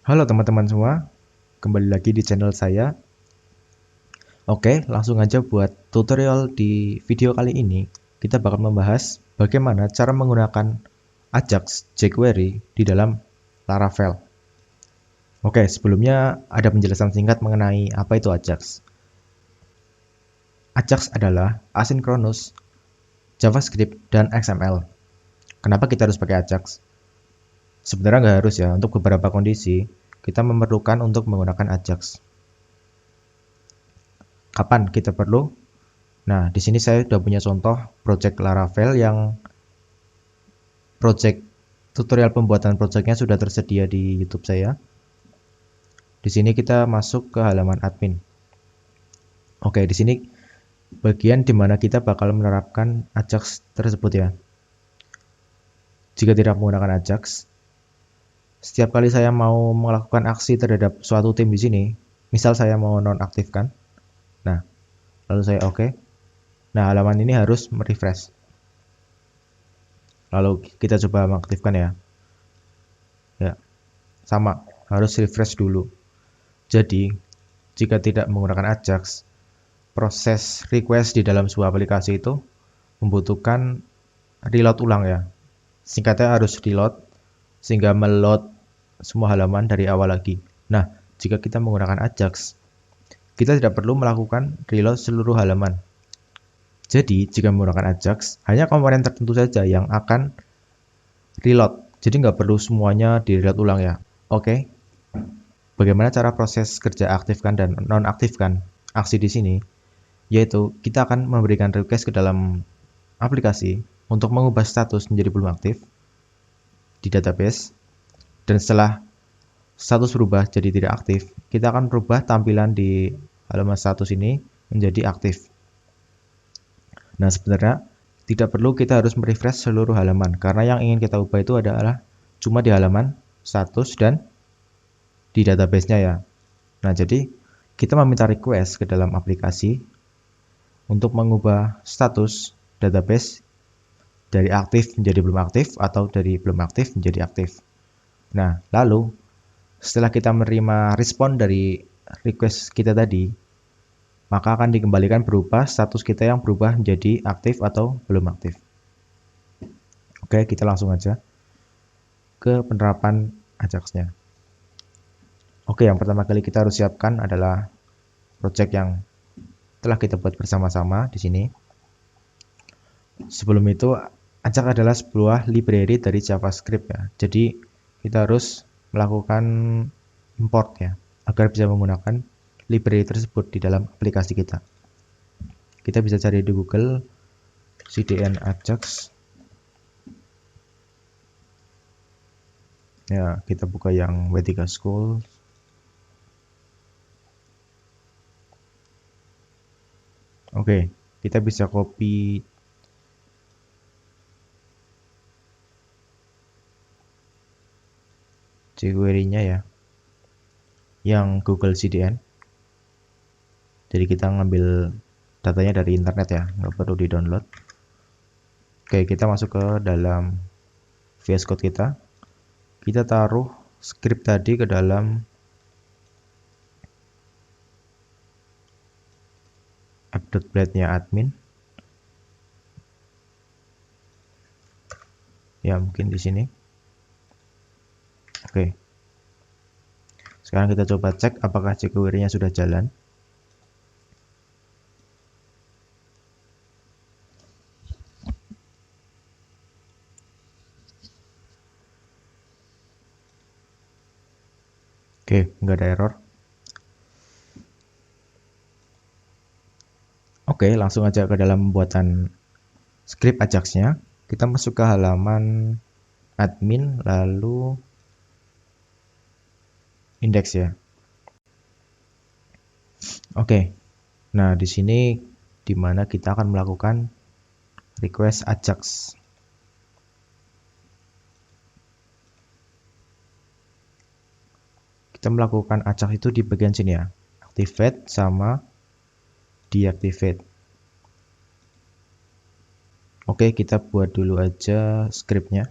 Halo teman-teman semua, kembali lagi di channel saya. Oke, langsung aja buat tutorial di video kali ini. Kita bakal membahas bagaimana cara menggunakan Ajax jQuery di dalam Laravel. Oke, sebelumnya ada penjelasan singkat mengenai apa itu Ajax. Ajax adalah asynchronous JavaScript dan XML. Kenapa kita harus pakai Ajax? Sebenarnya nggak harus ya, untuk beberapa kondisi kita memerlukan untuk menggunakan Ajax. Kapan kita perlu? Nah, di sini saya sudah punya contoh project Laravel yang project tutorial pembuatan projectnya sudah tersedia di YouTube saya. Di sini kita masuk ke halaman admin. Oke, di sini bagian di mana kita bakal menerapkan Ajax tersebut ya. Jika tidak menggunakan Ajax, setiap kali saya mau melakukan aksi terhadap suatu tim di sini, misal saya mau nonaktifkan, nah, lalu saya oke. Nah, halaman ini harus merefresh. Lalu kita coba mengaktifkan ya. Ya, sama, harus refresh dulu. Jadi, jika tidak menggunakan Ajax, proses request di dalam sebuah aplikasi itu membutuhkan reload ulang ya. Singkatnya harus reload sehingga meload semua halaman dari awal lagi. Nah, jika kita menggunakan Ajax, kita tidak perlu melakukan reload seluruh halaman. Jadi, jika menggunakan Ajax, hanya komponen tertentu saja yang akan reload. Jadi nggak perlu semuanya di reload ulang ya. Oke. Bagaimana cara proses kerja aktifkan dan nonaktifkan aksi di sini? Yaitu kita akan memberikan request ke dalam aplikasi untuk mengubah status menjadi belum aktif di database, dan setelah status berubah jadi tidak aktif, kita akan merubah tampilan di halaman status ini menjadi aktif. Nah, sebenarnya tidak perlu kita harus merefresh seluruh halaman, karena yang ingin kita ubah itu adalah cuma di halaman status dan di database-nya ya. Nah, jadi kita meminta request ke dalam aplikasi untuk mengubah status database dari aktif menjadi belum aktif atau dari belum aktif menjadi aktif. Nah, lalu setelah kita menerima respon dari request kita tadi, maka akan dikembalikan berupa status kita yang berubah menjadi aktif atau belum aktif. Oke, kita langsung aja ke penerapan Ajax-nya. Oke, yang pertama kali kita harus siapkan adalah project yang telah kita buat bersama-sama di sini. Sebelum itu, Ajax adalah sebuah library dari JavaScript ya. Jadi kita harus melakukan import ya, agar bisa menggunakan library tersebut di dalam aplikasi kita. Kita bisa cari di Google CDN Ajax. Ya, kita buka yang W3 School. Oke, kita bisa copy jQuery-nya ya, yang Google CDN. Jadi kita ngambil datanya dari internet ya, nggak perlu di download. Oke, kita masuk ke dalam VS Code kita. Kita taruh script tadi ke dalam app.blade-nya admin. Ya, mungkin di sini. Oke. Sekarang kita coba cek apakah jQuery-nya sudah jalan. Oke, nggak ada error. Oke, langsung aja ke dalam pembuatan script Ajax-nya. Kita masuk ke halaman admin, lalu index ya. Oke, nah di sini dimana kita akan melakukan request Ajax. Kita melakukan Ajax itu di bagian sini ya, activate sama deactivate. Oke, kita buat dulu aja scriptnya.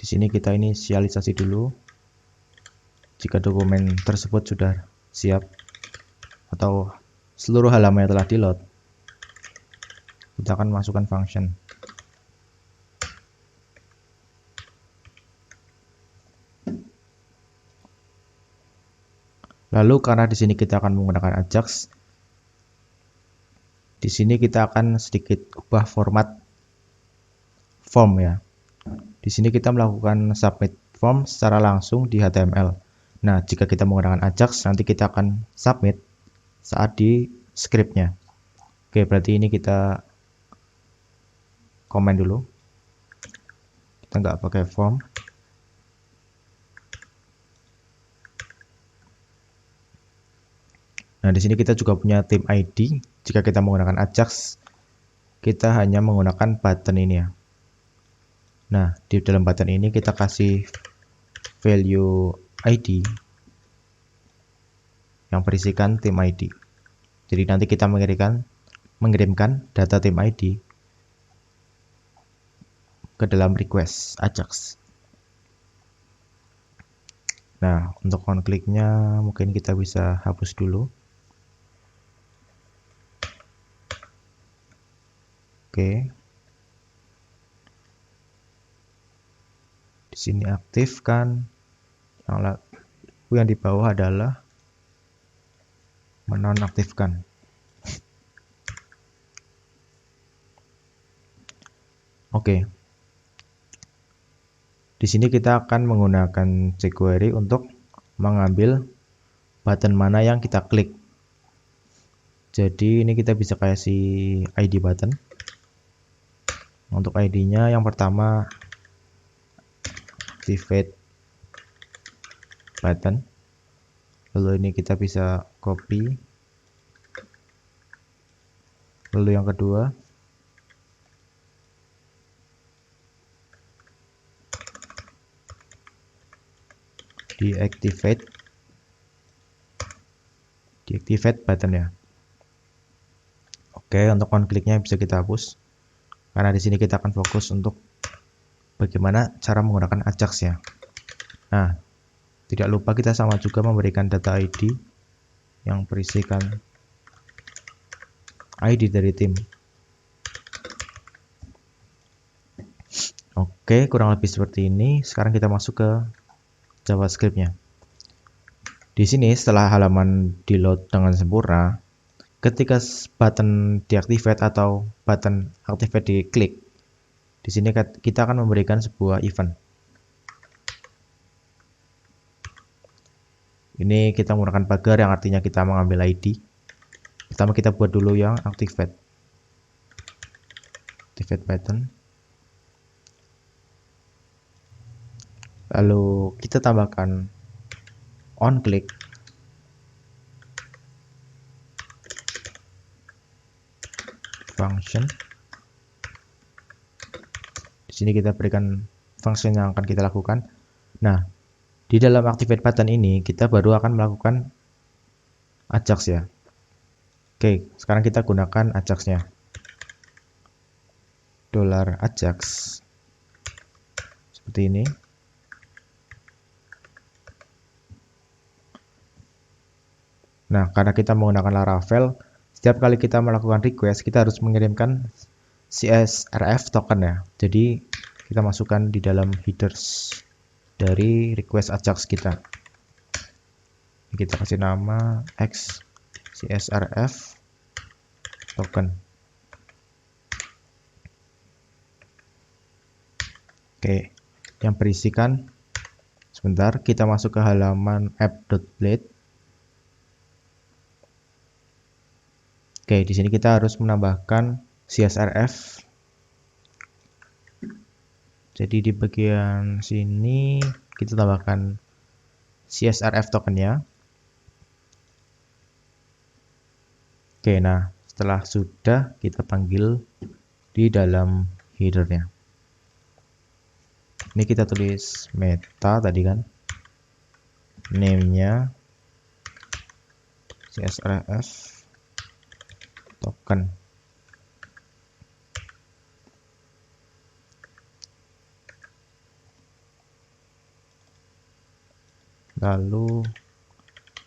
Di sini kita inisialisasi dulu. Jika dokumen tersebut sudah siap atau seluruh halaman telah di load, kita akan masukkan function. Lalu karena di sini kita akan menggunakan Ajax, di sini kita akan sedikit ubah format form ya. Di sini kita melakukan submit form secara langsung di HTML. Nah, jika kita menggunakan Ajax, nanti kita akan submit saat di scriptnya. Oke, berarti ini kita komen dulu. Kita nggak pakai form. Nah, di sini kita juga punya theme ID. Jika kita menggunakan Ajax, kita hanya menggunakan button ini ya. Nah, di dalam button ini kita kasih value ID yang berisikan theme ID. Jadi nanti kita mengirimkan data theme ID ke dalam request Ajax. Nah, untuk on click-nya mungkin kita bisa hapus dulu. Oke. Di sini aktifkan. Yang di bawah adalah menonaktifkan. Oke. Di sini kita akan menggunakan jQuery untuk mengambil button mana yang kita klik. Jadi ini kita bisa kasih ID button. Untuk ID-nya yang pertama activate button. Lalu ini kita bisa copy. Lalu yang kedua deactivate button ya. Oke, untuk on click-nya bisa kita hapus. Karena di sini kita akan fokus untuk bagaimana cara menggunakan Ajax ya. Nah, tidak lupa kita sama juga memberikan data ID yang berisikan ID dari tim. Oke, kurang lebih seperti ini. Sekarang kita masuk ke JavaScript-nya. Di sini setelah halaman di load dengan sempurna, ketika button deactivate atau button activate diklik, di sini kita akan memberikan sebuah event. Ini kita menggunakan pagar yang artinya kita mengambil ID. Pertama kita buat dulu yang activate button. Lalu kita tambahkan on click. Function. Di sini kita berikan function yang akan kita lakukan. Nah, di dalam activate button ini kita baru akan melakukan Ajax ya. Oke, sekarang kita gunakan Ajax-nya. $Ajax seperti ini. Nah, karena kita menggunakan Laravel, setiap kali kita melakukan request, kita harus mengirimkan CSRF token ya. Jadi kita masukkan di dalam headers dari request Ajax kita. Kita kasih nama X CSRF token. Oke, yang berisikan, sebentar, kita masuk ke halaman app.blade. Oke, di sini kita harus menambahkan CSRF. Jadi di bagian sini kita tambahkan CSRF tokennya. Oke, nah setelah sudah kita panggil di dalam headernya. Ini kita tulis meta tadi kan, name-nya CSRF token. lalu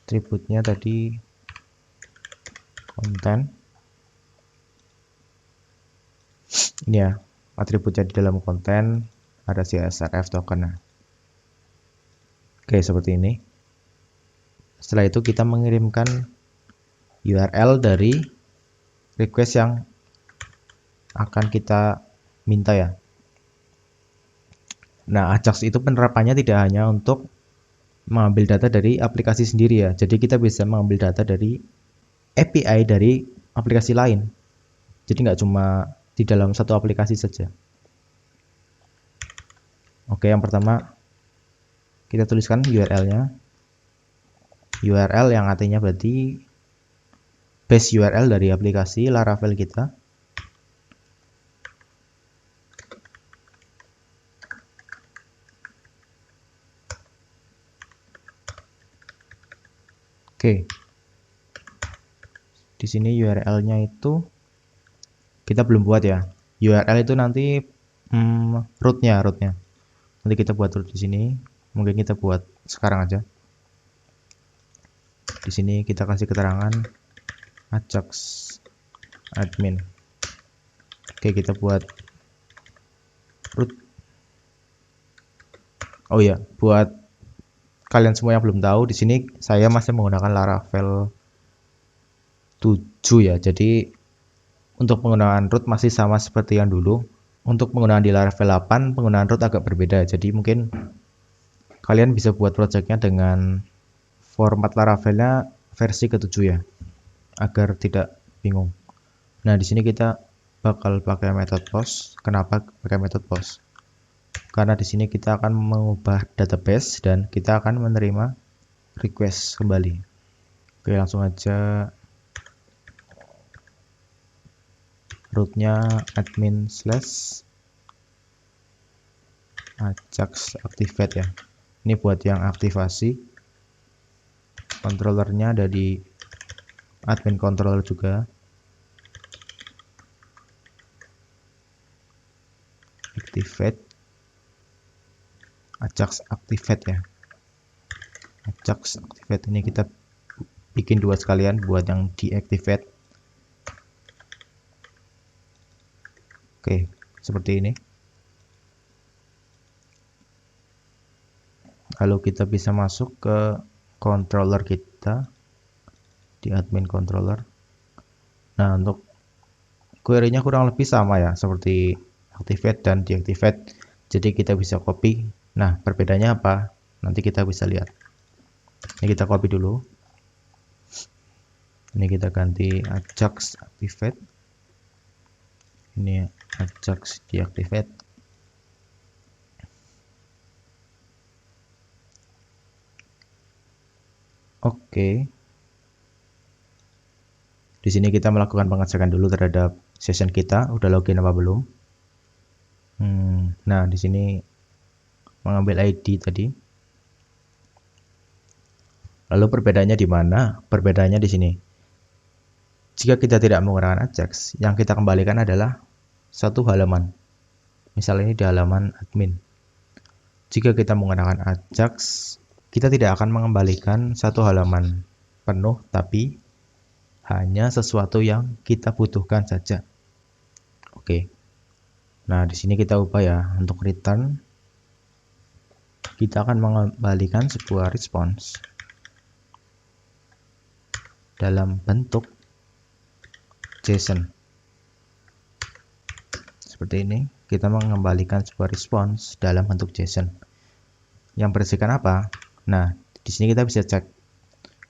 atributnya tadi konten. Ini ya, atributnya di dalam konten ada CSRF token. Oke, seperti ini. Setelah itu kita mengirimkan URL dari request yang akan kita minta ya. Nah, Ajax itu penerapannya tidak hanya untuk mengambil data dari aplikasi sendiri ya. Jadi kita bisa mengambil data dari API dari aplikasi lain. Jadi nggak cuma di dalam satu aplikasi saja. Oke, yang pertama kita tuliskan URL-nya. URL yang artinya berarti base URL dari aplikasi Laravel kita. Oke. Di sini URL-nya itu kita belum buat ya. URL itu nanti rootnya. Nanti kita buat root di sini. Mungkin kita buat sekarang aja. Di sini kita kasih keterangan Ajax admin. Oke, kita buat root. Oh ya, buat kalian semua yang belum tahu, di sini saya masih menggunakan Laravel 7 ya. Jadi untuk penggunaan root masih sama seperti yang dulu. Untuk penggunaan di Laravel 8, penggunaan root agak berbeda. Jadi mungkin kalian bisa buat projectnya dengan format Laravelnya versi ke-7 ya, agar tidak bingung. Nah, di sini kita bakal pakai method post. Kenapa pakai method post? Karena di sini kita akan mengubah database dan kita akan menerima request kembali. Oke, langsung aja rootnya admin /ajax activate ya. Ini buat yang aktivasi. Controllernya ada di admin controller juga. Activate Ajax activate ya. Ajax activate ini kita bikin dua sekalian buat yang deactivate. Oke, seperti ini. Lalu kita bisa masuk ke controller kita di admin controller. Nah, untuk query-nya kurang lebih sama ya, seperti activate dan deactivate. Jadi kita bisa copy. Nah, perbedaannya apa? Nanti kita bisa lihat. Ini kita copy dulu. Ini kita ganti Ajax activate. Ini Ajax deactivate. Oke. Di sini kita melakukan pengecekan dulu terhadap session kita, udah login apa belum. Nah, di sini mengambil ID tadi. Lalu perbedaannya di mana? Perbedaannya di sini. Jika kita tidak menggunakan Ajax, yang kita kembalikan adalah satu halaman. Misalnya ini di halaman admin. Jika kita menggunakan Ajax, kita tidak akan mengembalikan satu halaman penuh, tapi hanya sesuatu yang kita butuhkan saja. Oke. Nah, di sini kita ubah ya, untuk return kita akan mengembalikan sebuah response dalam bentuk JSON. Seperti ini, kita mengembalikan sebuah response dalam bentuk JSON. Yang berisikan apa? Nah, di sini kita bisa cek.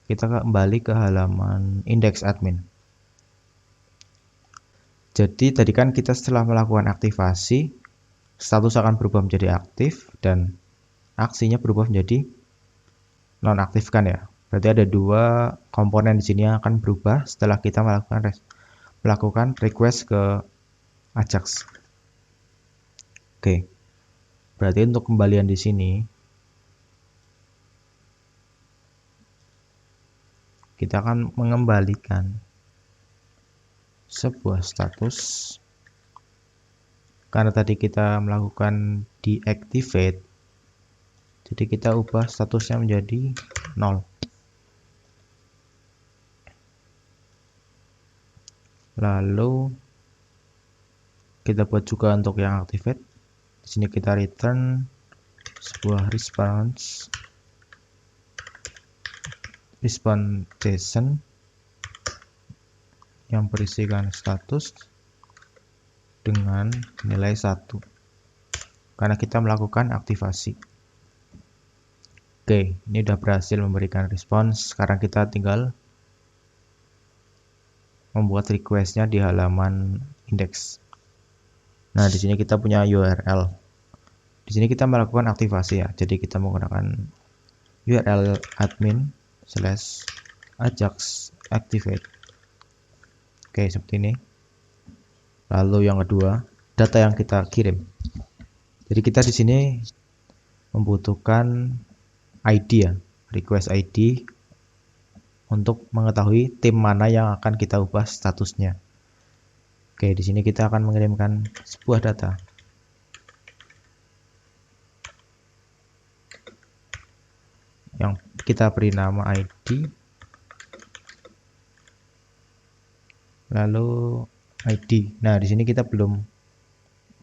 Kita kembali ke halaman index admin. Jadi tadi kan kita setelah melakukan aktivasi, status akan berubah menjadi aktif dan aksinya berubah menjadi nonaktifkan ya. Berarti ada dua komponen di sini yang akan berubah setelah kita melakukan request ke Ajax. Oke. Berarti untuk kembalian di sini kita akan mengembalikan sebuah status karena tadi kita melakukan deactivate. Jadi kita ubah statusnya menjadi 0. Lalu kita buat juga untuk yang activate. Di sini kita return sebuah response JSON yang berisikan status dengan nilai 1 karena kita melakukan aktivasi. Oke, ini udah berhasil memberikan respons. Sekarang kita tinggal membuat requestnya di halaman index. Nah, di sini kita punya URL. Di sini kita melakukan aktivasi ya. Jadi kita menggunakan URL admin/ajax activate. Oke, seperti ini. Lalu yang kedua, data yang kita kirim. Jadi kita di sini membutuhkan ID ya, request ID untuk mengetahui tim mana yang akan kita ubah statusnya. Oke, di sini kita akan mengirimkan sebuah data. Yang kita beri nama ID. Lalu ID. Nah, di sini kita belum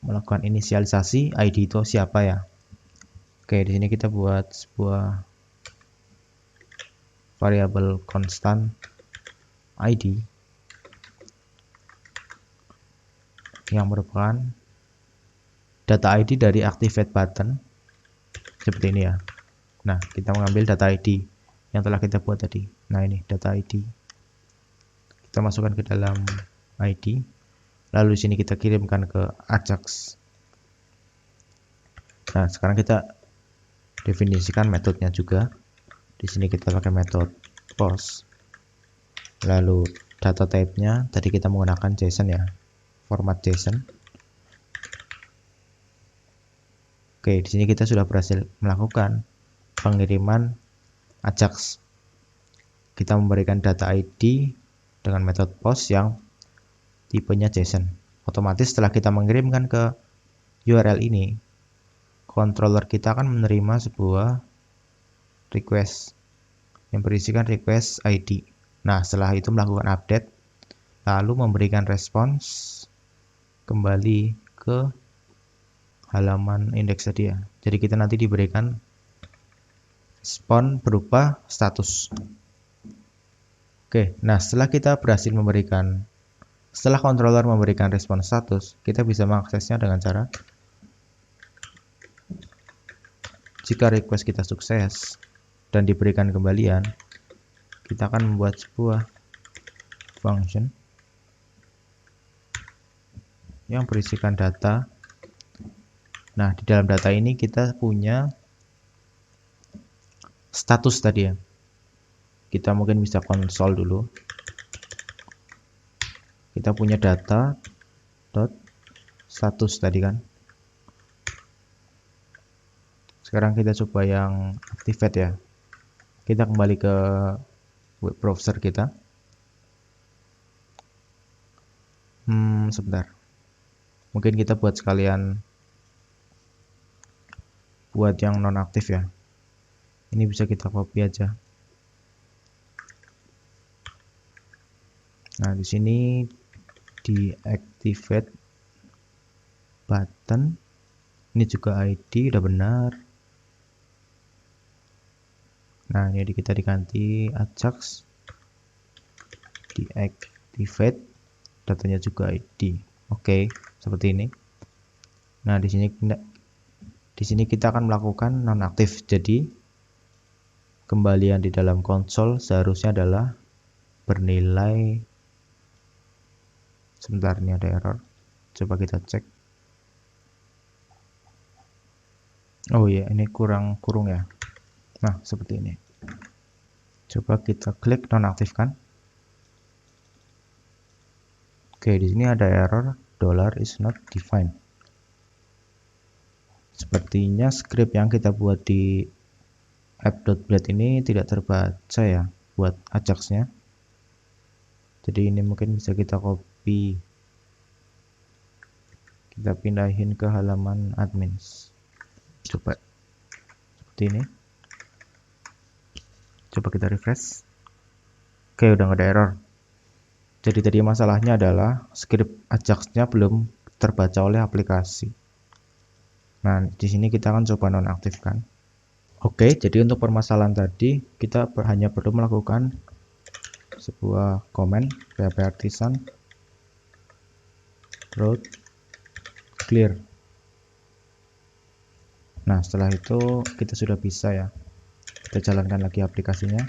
melakukan inisialisasi ID itu siapa ya. Oke, di sini kita buat sebuah variabel konstan ID yang merupakan data ID dari activate button seperti ini ya. Nah, kita mengambil data ID yang telah kita buat tadi. Nah, ini data ID. Kita masukkan ke dalam ID. Lalu di sini kita kirimkan ke Ajax. Nah, sekarang kita definisikan metodenya juga. Di sini kita pakai metode post. Lalu data type-nya tadi kita menggunakan JSON ya, format JSON. Oke, di sini kita sudah berhasil melakukan pengiriman Ajax. Kita memberikan data ID dengan metode post yang tipenya JSON. Otomatis setelah kita mengirimkan ke URL ini, controller kita akan menerima sebuah request yang berisikan request ID. Nah, setelah itu melakukan update, lalu memberikan respons kembali ke halaman indeks tadi ya. Jadi kita nanti diberikan respon berupa status. Oke, nah setelah controller memberikan respon status, kita bisa mengaksesnya dengan cara jika request kita sukses dan diberikan kembalian, kita akan membuat sebuah function yang berisikan data. Nah, di dalam data ini kita punya status tadi ya. Kita mungkin bisa konsol dulu. Kita punya data dot status tadi kan. Sekarang kita coba yang activate ya. Kita kembali ke web browser kita. Sebentar. Mungkin kita buat sekalian buat yang non aktif ya. Ini bisa kita copy aja. Nah, di sini di activate button ini juga ID udah benar. Nah, ini kita diganti Ajax, deactivate, datanya juga ID. Oke, seperti ini. Nah, di sini kita akan melakukan nonaktif. Jadi kembalian di dalam konsol seharusnya adalah bernilai. Sebentar, ini ada error. Coba kita cek. Oh iya, ini kurung ya. Nah, seperti ini. Coba kita klik nonaktifkan. Oke, di sini ada error $is not defined. Sepertinya script yang kita buat di app.blade ini tidak terbaca ya buat Ajax-nya. Jadi ini mungkin bisa kita copy. Kita pindahin ke halaman admins. Coba seperti seperti ini. Coba kita refresh. Oke, udah nggak ada error. Jadi tadi masalahnya adalah script Ajax-nya belum terbaca oleh aplikasi. Nah, di sini kita akan coba nonaktifkan. Oke, jadi untuk permasalahan tadi kita hanya perlu melakukan sebuah komen php artisan root clear. Nah, setelah itu kita sudah bisa ya. Kita jalankan lagi aplikasinya.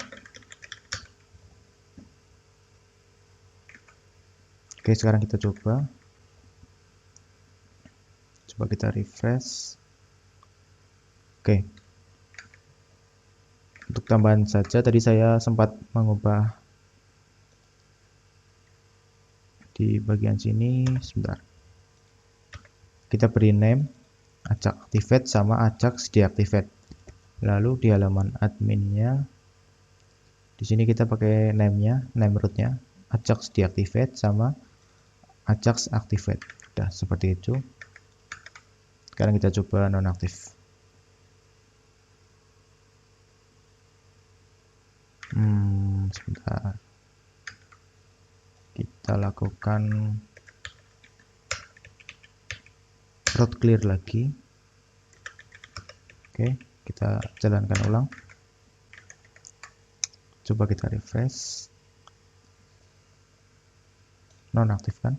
Oke, sekarang kita coba kita refresh. Oke, untuk tambahan saja tadi saya sempat mengubah di bagian sini. Sebentar, kita beri name Ajax activate sama Ajax deactivate. Lalu di halaman adminnya di sini kita pakai name rootnya Ajax deactivate sama Ajax activate. Udah seperti itu. Sekarang kita coba nonaktif. Sebentar. Kita lakukan root clear lagi. Oke, kita jalankan ulang. Coba kita refresh. Nonaktifkan.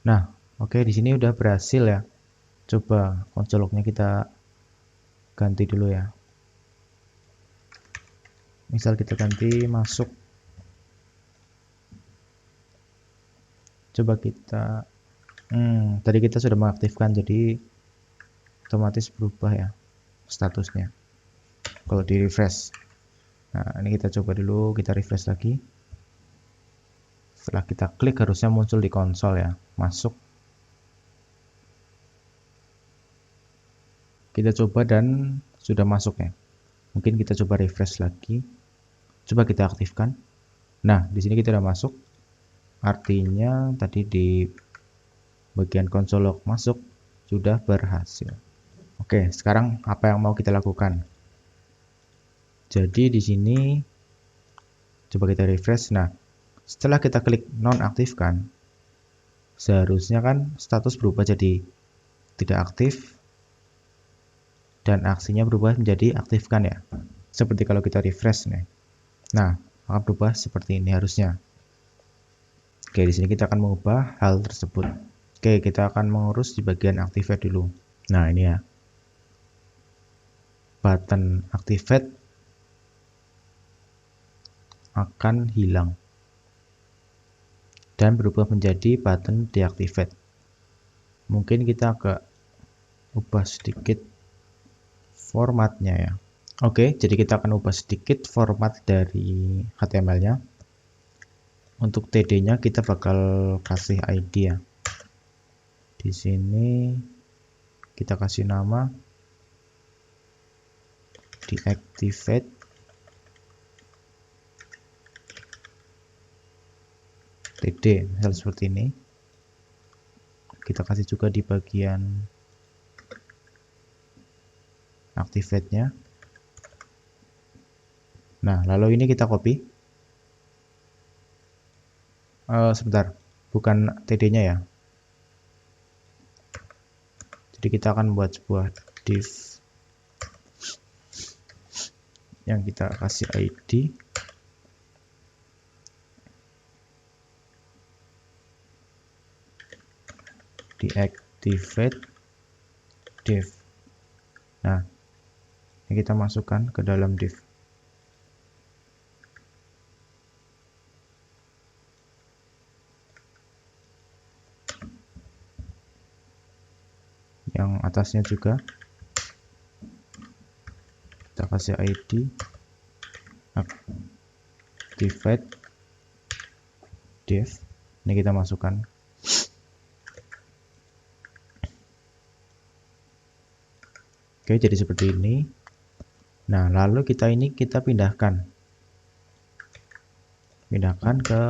Nah, oke, di sini udah berhasil ya. Coba konsol lognya kita ganti dulu ya. Misal kita ganti masuk. Coba kita tadi kita sudah mengaktifkan, jadi otomatis berubah ya statusnya kalau di refresh. Nah, ini kita coba dulu, kita refresh lagi. Setelah kita klik harusnya muncul di konsol ya, masuk. Kita coba dan sudah masuk ya. Mungkin kita coba refresh lagi. Coba kita aktifkan. Nah, di sini kita sudah masuk. Artinya tadi di bagian konsol log masuk sudah berhasil. Oke, sekarang apa yang mau kita lakukan? Jadi di sini coba kita refresh. Nah, setelah kita klik nonaktifkan, seharusnya kan status berubah jadi tidak aktif dan aksinya berubah menjadi aktifkan ya. Seperti kalau kita refresh nih. Nah, akan berubah seperti ini harusnya. Oke, di sini kita akan mengubah hal tersebut. Oke, kita akan mengurus di bagian activate dulu. Nah, ini ya. Button activate akan hilang dan berubah menjadi button deactivate. Mungkin kita agak ubah sedikit formatnya ya. Oke, jadi kita akan ubah sedikit format dari HTML-nya. Untuk TD-nya kita bakal kasih ID ya. Di sini kita kasih nama deactivate TD, misal seperti ini. Kita kasih juga di bagian activate-nya. Nah, lalu ini kita copy. Sebentar, bukan TD-nya ya. Jadi kita akan buat sebuah div yang kita kasih ID. Deactivate div. Nah, ini kita masukkan ke dalam div. Yang atasnya juga kita kasih ID activate div. Ini kita masukkan. Oke, jadi seperti ini. Nah, lalu kita pindahkan ke,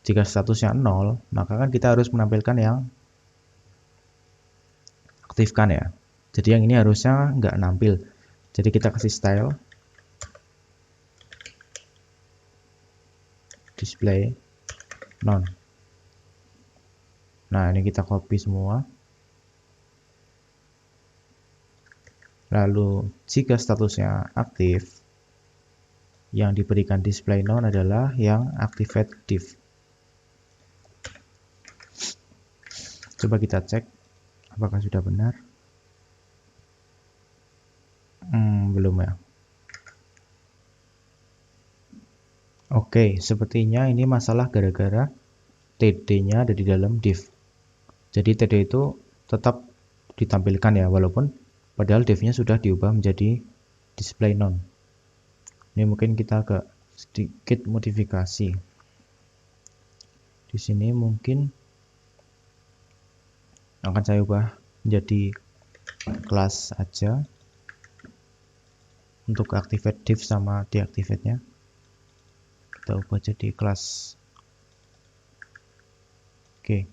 jika statusnya 0, maka kan kita harus menampilkan yang aktifkan ya. Jadi yang ini harusnya nggak nampil. Jadi kita kasih style display none. Nah, ini kita copy semua. Lalu jika statusnya aktif, yang diberikan display none adalah yang activate div. Coba kita cek apakah sudah benar. Belum ya. Oke, sepertinya ini masalah gara-gara TD-nya ada di dalam div. Jadi TD itu tetap ditampilkan ya, walaupun padahal div-nya sudah diubah menjadi display none. Ini mungkin kita agak sedikit modifikasi. Di sini mungkin akan saya ubah menjadi kelas aja untuk activate div sama deactivate-nya. Kita ubah jadi kelas. Oke,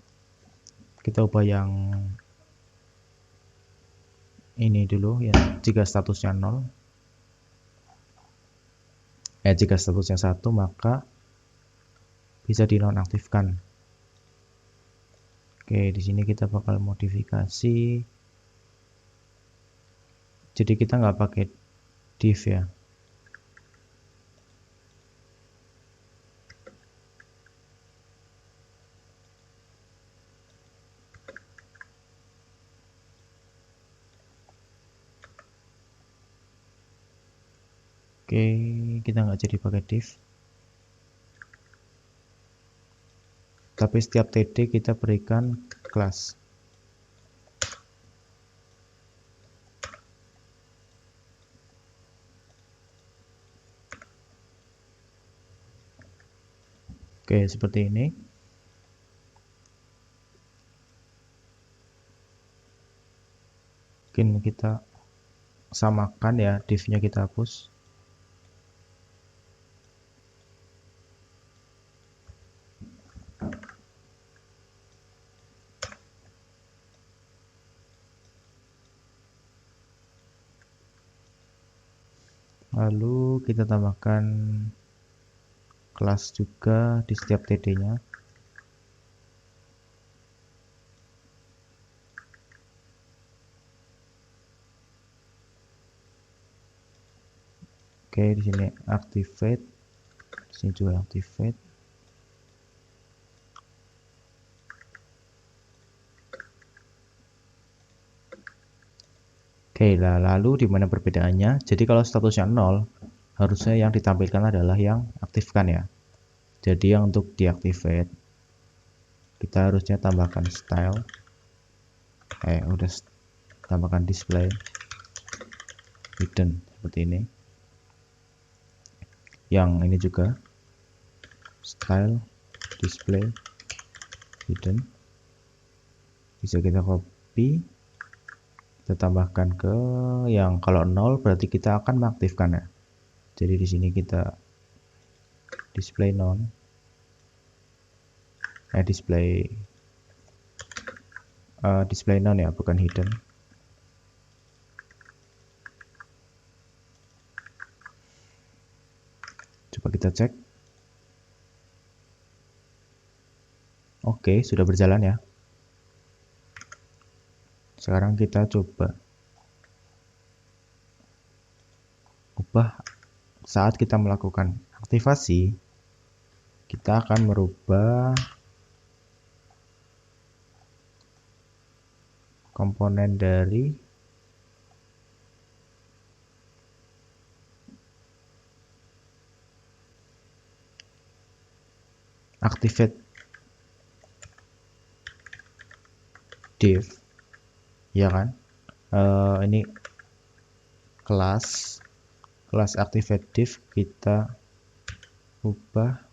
kita ubah yang ini dulu ya, jika statusnya 0. Jika statusnya 1 maka bisa dinonaktifkan. Oke, di sini kita bakal modifikasi. Jadi kita nggak pakai div ya. Oke, kita nggak jadi pakai div. Tapi setiap TD kita berikan kelas. Oke, seperti ini. Mungkin kita samakan ya, div-nya kita hapus. Lalu kita tambahkan kelas juga di setiap TD-nya. Oke, di sini activate, di sini juga activate. Oke, lalu di mana perbedaannya? Jadi kalau statusnya 0, harusnya yang ditampilkan adalah yang aktifkan ya. Jadi yang untuk deactivate, kita harusnya tambahkan style. Udah tambahkan display hidden seperti ini. Yang ini juga style display hidden. Bisa kita copy, kita tambahkan ke yang kalau 0 berarti kita akan mengaktifkan ya. Jadi di sini kita display none, display none ya, bukan hidden. Coba kita cek. Oke, sudah berjalan ya. Sekarang kita coba ubah. Saat kita melakukan aktivasi, kita akan merubah komponen dari activate div, ya kan? Ini kelas activate div kita ubah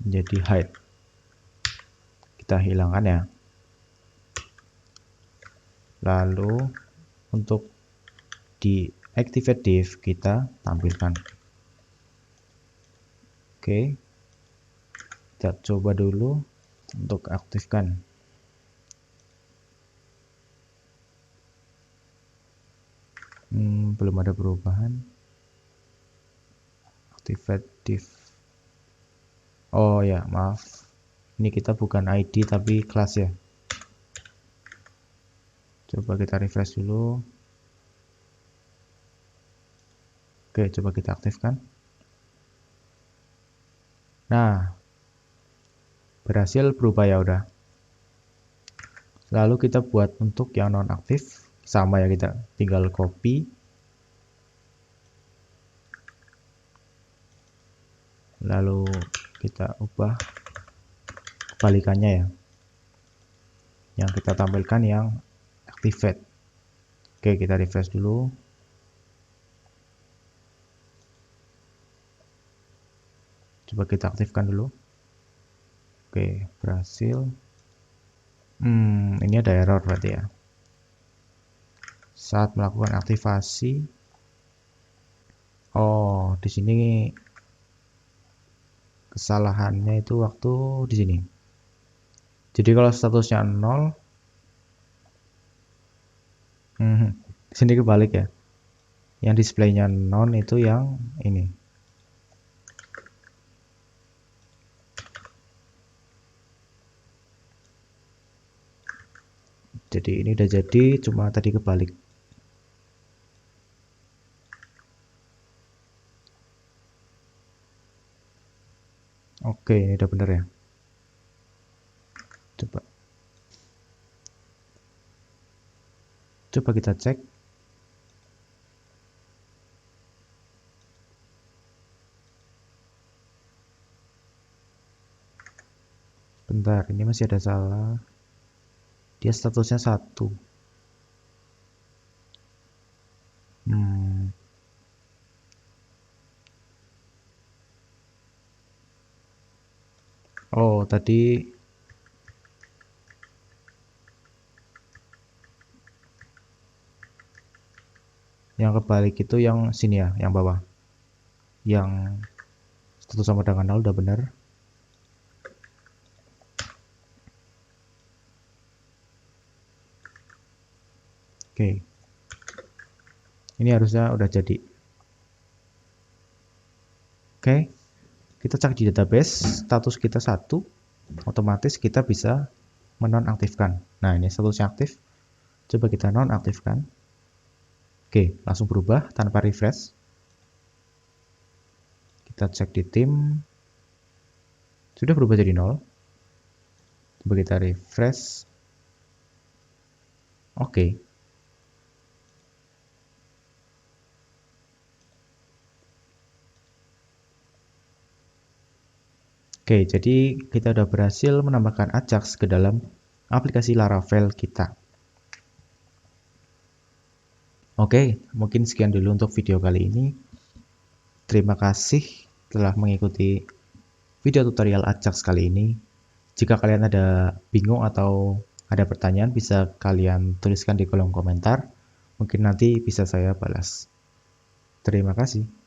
menjadi hide. Kita hilangkan ya. Lalu untuk di activate div kita tampilkan. Oke, kita coba dulu untuk aktifkan. Belum ada perubahan. Activate div. Oh ya, maaf. Ini kita bukan ID tapi kelas ya. Coba kita refresh dulu. Oke, coba kita aktifkan. Nah, berhasil berubah ya udah. Lalu kita buat untuk yang nonaktif, sama ya, kita tinggal copy. Lalu kita ubah kebalikannya ya. Yang kita tampilkan yang activate. Oke, kita refresh dulu. Coba kita aktifkan dulu. Oke, berhasil. Ini ada error berarti ya. Saat melakukan aktivasi. Oh, di sini kesalahannya itu waktu di sini. Jadi kalau statusnya 0, di sini kebalik ya. Yang displaynya non itu yang ini. Jadi ini udah jadi, cuma tadi kebalik. Oke, ini udah bener ya. Coba kita cek. Bentar, ini masih ada salah. Dia statusnya 1. Oh, tadi yang kebalik itu yang sini ya, yang bawah. Yang status sama dengan 0 udah benar. Oke. Ini harusnya udah jadi. Oke. Kita cek di database, status kita 1, otomatis kita bisa menonaktifkan. Nah, ini statusnya aktif. Coba kita nonaktifkan. Oke, langsung berubah tanpa refresh. Kita cek di tim. Sudah berubah jadi 0. Coba kita refresh. Oke. Oke, jadi kita sudah berhasil menambahkan Ajax ke dalam aplikasi Laravel kita. Oke, mungkin sekian dulu untuk video kali ini. Terima kasih telah mengikuti video tutorial Ajax kali ini. Jika kalian ada bingung atau ada pertanyaan, bisa kalian tuliskan di kolom komentar. Mungkin nanti bisa saya balas. Terima kasih.